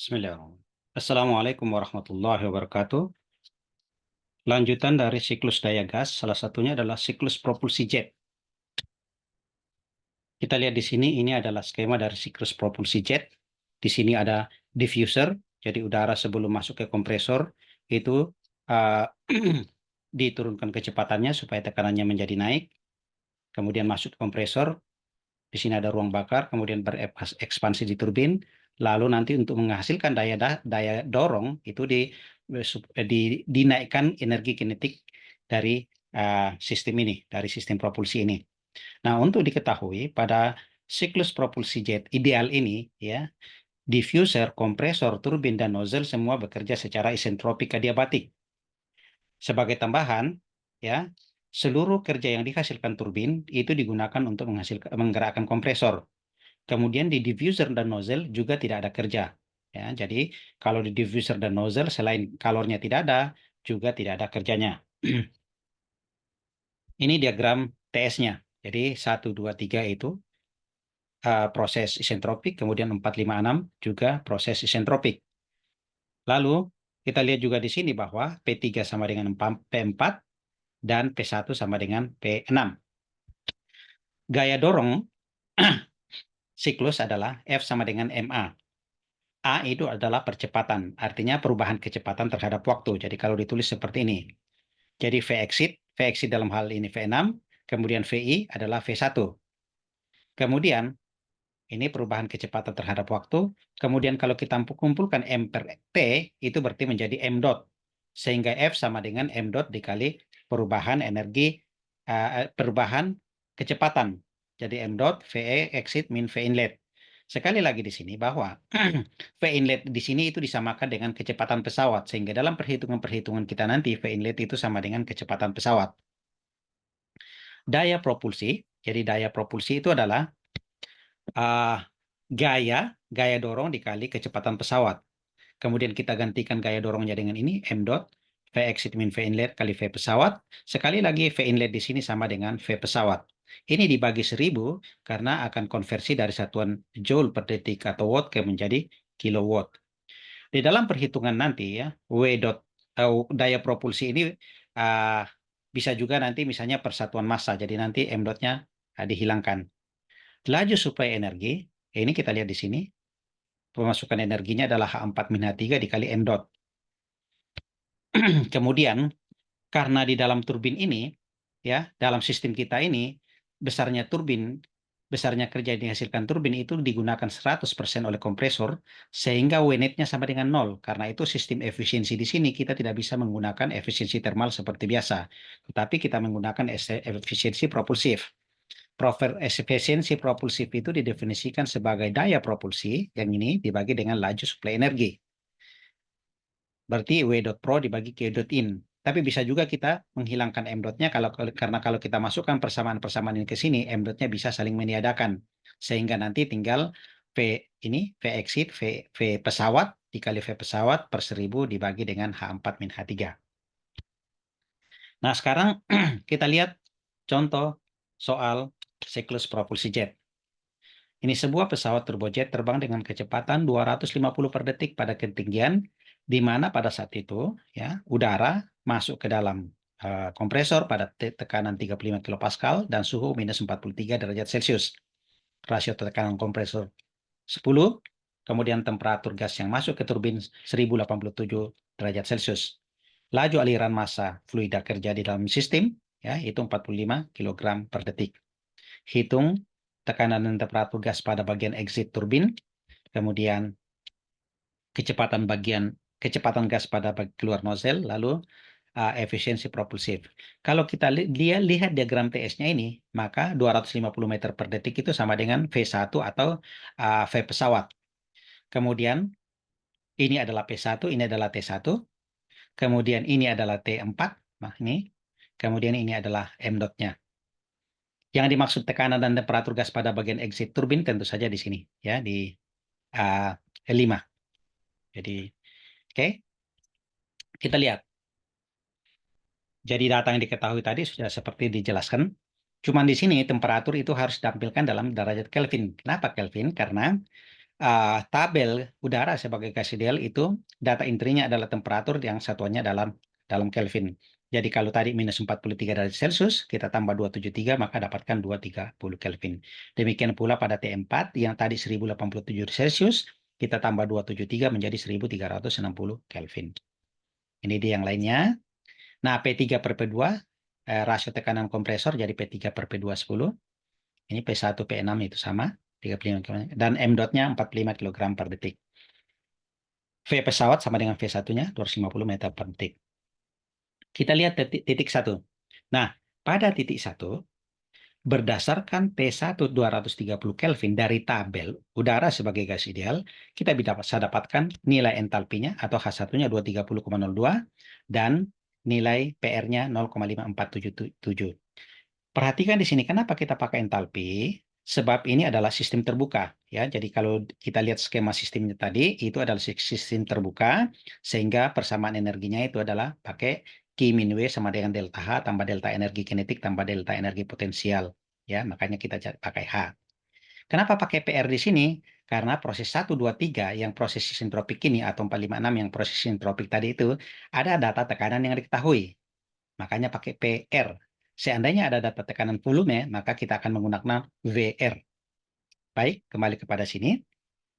Bismillahirrahmanirrahim. Assalamualaikum warahmatullahi wabarakatuh. Lanjutan dari siklus daya gas, salah satunya adalah siklus propulsi jet. Kita lihat di sini, ini adalah skema dari siklus propulsi jet. Di sini ada diffuser, jadi udara sebelum masuk ke kompresor itu uh, diturunkan kecepatannya supaya tekanannya menjadi naik. Kemudian masuk ke kompresor, di sini ada ruang bakar, kemudian berekspansi di turbin, lalu nanti untuk menghasilkan daya dorong itu dinaikkan energi kinetik dari sistem ini, dari sistem propulsi ini. Nah, untuk diketahui pada siklus propulsi jet ideal ini, ya, diffuser, kompresor, turbin, dan nozzle semua bekerja secara isentropik adiabatik. Sebagai tambahan, ya, seluruh kerja yang dihasilkan turbin itu digunakan untuk menggerakkan kompresor. Kemudian di diffuser dan nozzle juga tidak ada kerja. Ya, jadi kalau di diffuser dan nozzle selain kalornya tidak ada, juga tidak ada kerjanya. Ini diagram TS-nya. Jadi 1, 2, 3 itu proses isentropik, kemudian 4, 5, 6 juga proses isentropik. Lalu kita lihat juga di sini bahwa P3 sama dengan P4 dan P1 sama dengan P6. Gaya dorong siklus adalah F sama dengan MA. A itu adalah percepatan, artinya perubahan kecepatan terhadap waktu. Jadi kalau ditulis seperti ini. Jadi V exit dalam hal ini V6, kemudian VI adalah V1. Kemudian ini perubahan kecepatan terhadap waktu. Kemudian kalau kita kumpulkan M per T, itu berarti menjadi M dot. Sehingga F sama dengan M dot dikali perubahan energi, perubahan kecepatan. Jadi M dot, VE exit min V inlet. Sekali lagi di sini bahwa V inlet di sini itu disamakan dengan kecepatan pesawat. Sehingga dalam perhitungan-perhitungan kita nanti, V inlet itu sama dengan kecepatan pesawat. Daya propulsi, jadi daya propulsi itu adalah gaya dorong dikali kecepatan pesawat. Kemudian kita gantikan gaya dorongnya dengan ini, M dot, V exit min V inlet kali V pesawat. Sekali lagi V inlet di sini sama dengan V pesawat. Ini dibagi 1000 karena akan konversi dari satuan joule per detik atau watt ke menjadi kilowatt. Di dalam perhitungan nanti ya, W dot daya propulsi ini uh, bisa juga nanti misalnya persatuan massa. Jadi nanti M dotnya dihilangkan. Laju suplai energi, ini kita lihat di sini. Pemasukan energinya adalah H4-H3 dikali M dot. Kemudian, karena di dalam turbin ini, ya, dalam sistem kita ini, besarnya kerja yang dihasilkan turbin itu digunakan 100% oleh kompresor, sehingga W net-nya sama dengan 0. Karena itu sistem efisiensi di sini kita tidak bisa menggunakan efisiensi termal seperti biasa, tetapi kita menggunakan efisiensi propulsif. Efisiensi propulsif itu didefinisikan sebagai daya propulsi yang ini dibagi dengan laju suplai energi. Berarti W dot pro dibagi Q dot in. Tapi bisa juga kita menghilangkan M dotnya karena kalau kita masukkan persamaan-persamaan ini ke sini, M dotnya bisa saling meniadakan. Sehingga nanti tinggal V ini, V exit, V pesawat dikali V pesawat per 1000 dibagi dengan H4-H3. Nah, sekarang kita lihat contoh soal siklus propulsi jet. Ini sebuah pesawat turbojet terbang dengan kecepatan 250 per detik pada ketinggian di mana pada saat itu ya udara masuk ke dalam kompresor pada tekanan 35 kilopascal dan suhu minus 43 derajat Celcius. Rasio tekanan kompresor 10, kemudian temperatur gas yang masuk ke turbin 1087 derajat Celcius. Laju aliran massa fluida kerja di dalam sistem ya itu 45 kg per detik. Hitung tekanan dan temperatur gas pada bagian exit turbin, kemudian kecepatan gas pada keluar nozzle, lalu efisiensi propulsif. Kalau kita lihat diagram TS-nya ini, maka 250 meter per detik itu sama dengan V1 atau V pesawat. Kemudian ini adalah P1, ini adalah T1, kemudian ini adalah T4, nah ini, kemudian ini adalah M dot-nya. Yang dimaksud tekanan dan temperatur gas pada bagian exit turbin tentu saja di sini, ya di L5. Jadi, oke, kita lihat. Jadi data yang diketahui tadi sudah seperti dijelaskan. Cuman di sini temperatur itu harus ditampilkan dalam derajat Kelvin. Kenapa Kelvin? Karena tabel udara sebagai gas ideal itu data intinya adalah temperatur yang satuannya dalam Kelvin. Jadi kalau tadi minus 43 derajat Celcius, kita tambah 273, maka dapatkan 230 Kelvin. Demikian pula pada T4 yang tadi 1087 Celcius, kita tambah 273 menjadi 1360 Kelvin. Ini dia yang lainnya. Nah, P3 per P2, rasio tekanan kompresor jadi P3 per P2 10. Ini P1, P6 itu sama, 35 km. Dan M dotnya 45 kg per detik. V pesawat sama dengan V1-nya, 250 meter per detik. Kita lihat titik 1. Nah, pada titik 1, berdasarkan T1 230 Kelvin dari tabel udara sebagai gas ideal, kita bisa dapatkan nilai entalpinya atau H1-nya 230,02 dan nilai PR-nya 0,5477. Perhatikan di sini kenapa kita pakai entalpi? Sebab ini adalah sistem terbuka ya. Jadi kalau kita lihat skema sistemnya tadi itu adalah sistem terbuka sehingga persamaan energinya itu adalah pakai Q min W sama dengan delta H tambah delta energi kinetik tambah delta energi potensial ya. Makanya kita pakai H. Kenapa pakai PR di sini? Karena proses 1 2 3 yang proses isentropik ini atau 456 yang proses isentropik tadi itu ada data tekanan yang diketahui. Makanya pakai PR. Seandainya ada data tekanan volume, maka kita akan menggunakan VR. Baik, kembali kepada sini.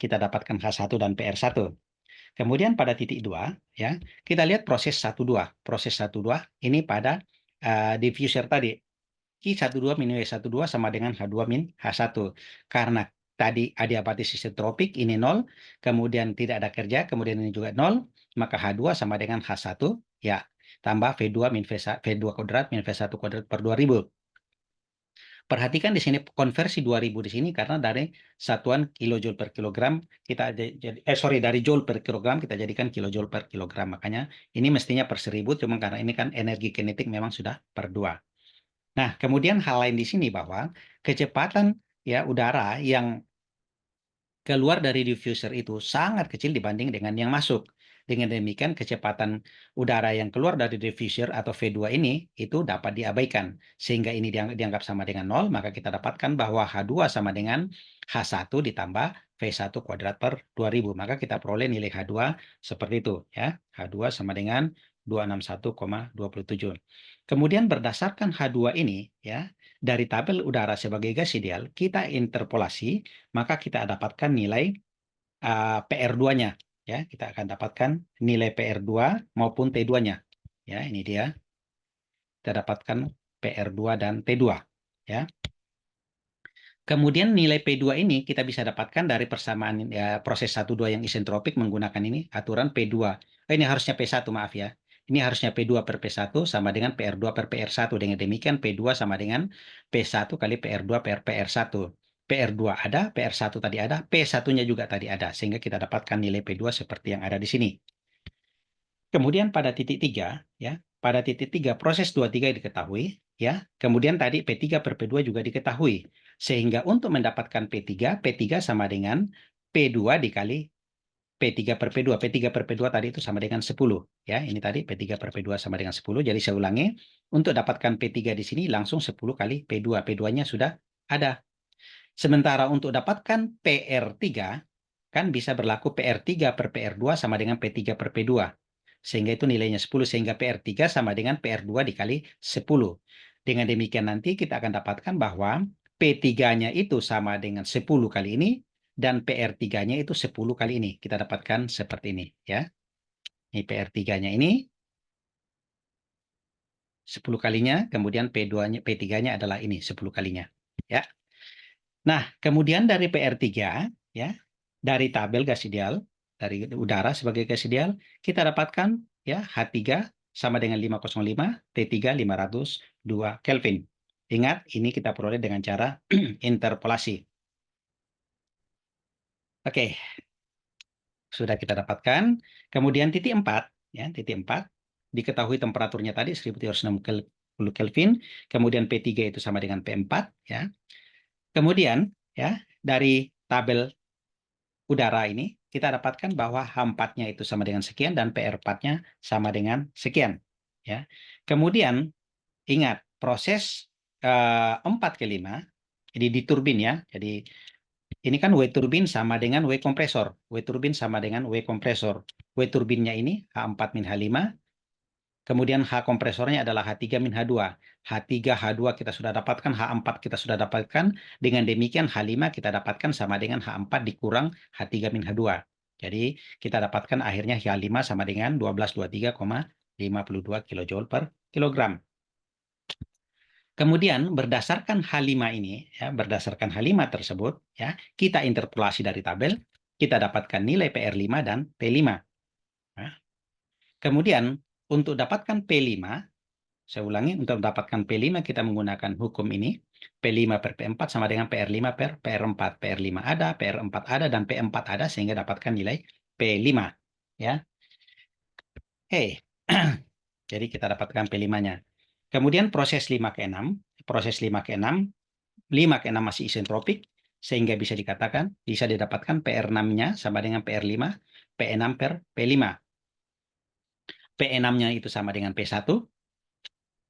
Kita dapatkan H1 dan PR1. Kemudian pada titik 2, ya, kita lihat proses 1-2. Proses 1-2 ini pada diffuser tadi. Q12 min W12 sama dengan H2 min H1. Karena tadi adiabatis isentropik ini 0, kemudian tidak ada kerja, kemudian ini juga 0, maka H2 sama dengan H1, ya, tambah V2 min V2 kuadrat min V1 kuadrat per 2000. Perhatikan di sini konversi 2000 di sini karena dari satuan kilojoule per kilogram kita dari joule per kilogram kita jadikan kilojoule per kilogram. Makanya ini mestinya per 1000 cuma karena ini kan energi kinetik memang sudah per 2. Nah, kemudian hal lain di sini bahwa kecepatan ya udara yang keluar dari diffuser itu sangat kecil dibanding dengan yang masuk. Dengan demikian, kecepatan udara yang keluar dari diffuser atau V2 ini itu dapat diabaikan. Sehingga ini dianggap sama dengan 0, maka kita dapatkan bahwa H2 sama dengan H1 ditambah V1 kuadrat per 2000. Maka kita peroleh nilai H2 seperti itu. Ya. H2 sama dengan 261,27. Kemudian berdasarkan H2 ini, ya, dari tabel udara sebagai gas ideal, kita interpolasi, maka kita dapatkan nilai PR2-nya. Ya, kita akan dapatkan nilai PR2 maupun T2-nya. Ya, ini dia. Kita dapatkan PR2 dan T2. Ya. Kemudian nilai P2 ini kita bisa dapatkan dari persamaan ya, proses 1-2 yang isentropik menggunakan ini aturan P2. Ini harusnya P1, maaf ya. Ini harusnya P2 per P1 sama dengan PR2 per PR1. Dengan demikian P2 sama dengan P1 kali PR2 per PR1. PR2 ada, PR1 tadi ada, P1-nya juga tadi ada. Sehingga kita dapatkan nilai P2 seperti yang ada di sini. Kemudian pada titik 3, ya, pada titik 3 proses 23 diketahui, ya. Kemudian tadi P3 per P2 juga diketahui. Sehingga untuk mendapatkan P3 sama dengan P2 dikali P3 per P2. P3 per P2 tadi itu sama dengan 10. Ya, ini tadi P3 per P2 sama dengan 10. Jadi saya ulangi, untuk dapatkan P3 di sini langsung 10 kali P2. P2-nya sudah ada. Sementara untuk dapatkan PR3, kan bisa berlaku PR3 per PR2 sama dengan P3 per P2. Sehingga itu nilainya 10, sehingga PR3 sama dengan PR2 dikali 10. Dengan demikian nanti kita akan dapatkan bahwa P3-nya itu sama dengan 10 kali ini, dan PR3-nya itu 10 kali ini. Kita dapatkan seperti ini. Ya. Ini PR3-nya ini 10 kalinya, kemudian P3-nya adalah ini 10 kalinya. Ya. Nah, kemudian dari PR3, ya, dari tabel gas ideal, dari udara sebagai gas ideal, kita dapatkan ya H3 sama dengan 505, T3 502 Kelvin. Ingat, ini kita peroleh dengan cara interpolasi. Oke, sudah kita dapatkan. Kemudian titik 4, ya, titik 4, diketahui temperaturnya tadi 1360 Kelvin, kemudian P3 itu sama dengan P4, ya. Kemudian, ya, dari tabel udara ini, kita dapatkan bahwa H4-nya itu sama dengan sekian dan PR4-nya sama dengan sekian. Ya. Kemudian, ingat, proses 4 ke 5, jadi di turbin ya, jadi ini kan W turbin sama dengan W kompresor. W turbin sama dengan W kompresor. W turbinnya ini H4 min H5. Kemudian H kompresornya adalah H3 min H2. H3, H2 kita sudah dapatkan, H4 kita sudah dapatkan. Dengan demikian H5 kita dapatkan sama dengan H4 dikurang H3 min H2. Jadi kita dapatkan akhirnya H5 sama dengan 1223,52 kJ per kilogram. Kemudian berdasarkan H5 ini, ya, berdasarkan H5 tersebut, ya, kita interpolasi dari tabel, kita dapatkan nilai PR5 dan P5. Nah, kemudian untuk dapatkan P5, saya ulangi, untuk mendapatkan P5 kita menggunakan hukum ini. P5 per P4 sama dengan PR5 per PR4. PR5 ada, PR4 ada, dan P4 ada, sehingga dapatkan nilai P5. Ya. Jadi kita dapatkan P5-nya. Kemudian proses 5 ke 6. Proses 5 ke 6. 5 ke 6 masih isentropik, sehingga bisa dikatakan, bisa didapatkan PR6-nya sama dengan PR5, P6 per P5. P6-nya itu sama dengan P1,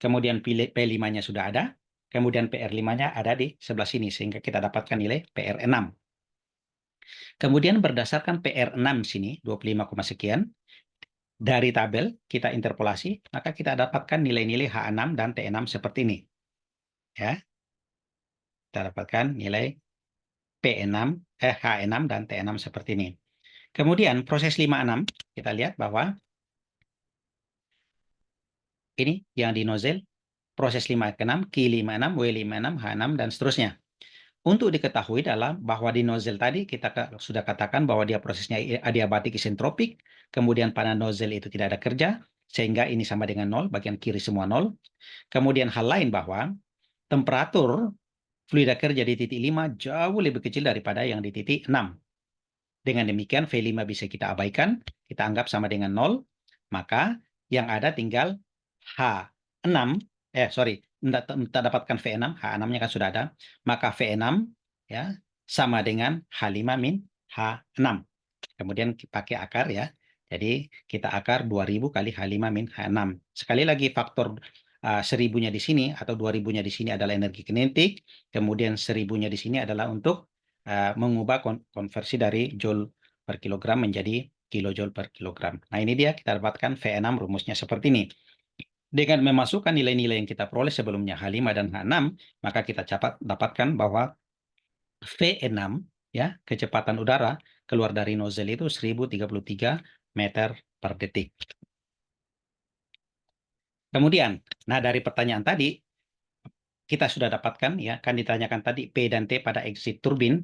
kemudian P5-nya sudah ada, kemudian PR5-nya ada di sebelah sini, sehingga kita dapatkan nilai PR6. Kemudian berdasarkan PR6 sini, 25, sekian, dari tabel kita interpolasi, maka kita dapatkan nilai-nilai H6 dan T6 seperti ini. Ya. Kita dapatkan nilai H6 dan T6 seperti ini. Kemudian proses 5-6, kita lihat bahwa ini yang di nozzle, proses 5 ke 6, Q56, W56, H6, dan seterusnya. Untuk diketahui bahwa di nozzle tadi kita sudah katakan bahwa dia prosesnya adiabatik isentropik, kemudian pada nozzle itu tidak ada kerja, sehingga ini sama dengan 0, bagian kiri semua 0. Kemudian hal lain bahwa temperatur fluida kerja di titik 5 jauh lebih kecil daripada yang di titik 6. Dengan demikian V5 bisa kita abaikan, kita anggap sama dengan 0, maka yang ada tinggal H6, kita dapatkan V6, H6-nya kan sudah ada, maka V6 ya sama dengan H5 min H6. Kemudian pakai akar ya. Jadi kita akar 2000 kali H5 min H6. Sekali lagi faktor 1000-nya di sini atau 2000-nya di sini adalah energi kinetik, kemudian 1000-nya di sini adalah untuk mengubah konversi dari joule per kilogram menjadi kilojoule per kilogram. Nah, ini dia kita dapatkan V6 rumusnya seperti ini. Dengan memasukkan nilai-nilai yang kita peroleh sebelumnya H5 dan H6, maka kita dapatkan bahwa V6 ya, kecepatan udara keluar dari nozzle itu 1033 meter per detik. Kemudian, nah dari pertanyaan tadi kita sudah dapatkan ya, kan ditanyakan tadi P dan T pada exit turbin.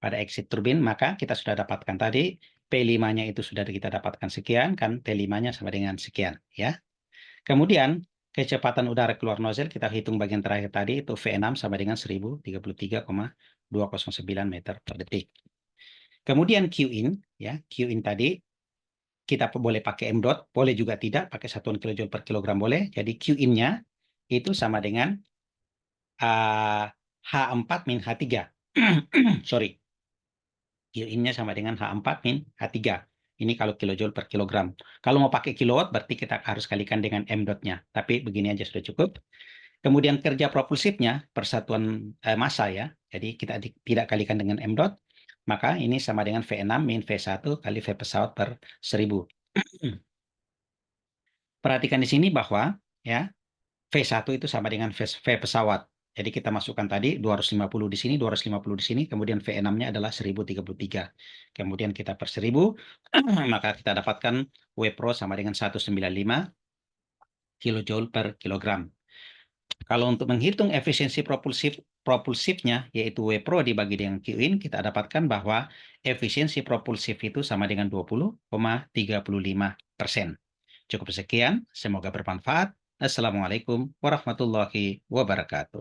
Pada exit turbin, maka kita sudah dapatkan tadi P5-nya itu sudah kita dapatkan sekian, kan T5-nya sama dengan sekian ya. Kemudian kecepatan udara keluar nozzle kita hitung bagian terakhir tadi itu V6 sama dengan 1033,209 meter per detik. Kemudian Qin ya, Qin tadi kita boleh pakai M dot, boleh juga tidak pakai satuan kilojoule per kilogram boleh. Jadi Qin-nya itu sama dengan H4 min H3. Sorry. Qin-nya sama dengan H4 min H3. Ini kalau kilojoule per kilogram. Kalau mau pakai kilowatt, berarti kita harus kalikan dengan M dot-nya. Tapi begini aja sudah cukup. Kemudian kerja propulsifnya, persatuan massa ya. Jadi kita tidak kalikan dengan M dot. Maka ini sama dengan V6 min V1 kali V pesawat per 1000. Perhatikan di sini bahwa ya V1 itu sama dengan V pesawat. Jadi kita masukkan tadi 250 di sini, 250 di sini, kemudian V6-nya adalah 1033. Kemudian kita per 1000, maka kita dapatkan W Pro sama dengan 195 kilojoule per kilogram. Kalau untuk menghitung efisiensi propulsifnya, yaitu W Pro dibagi dengan Qin, kita dapatkan bahwa efisiensi propulsif itu sama dengan 20,35%. Cukup sekian, semoga bermanfaat. Assalamualaikum warahmatullahi wabarakatuh.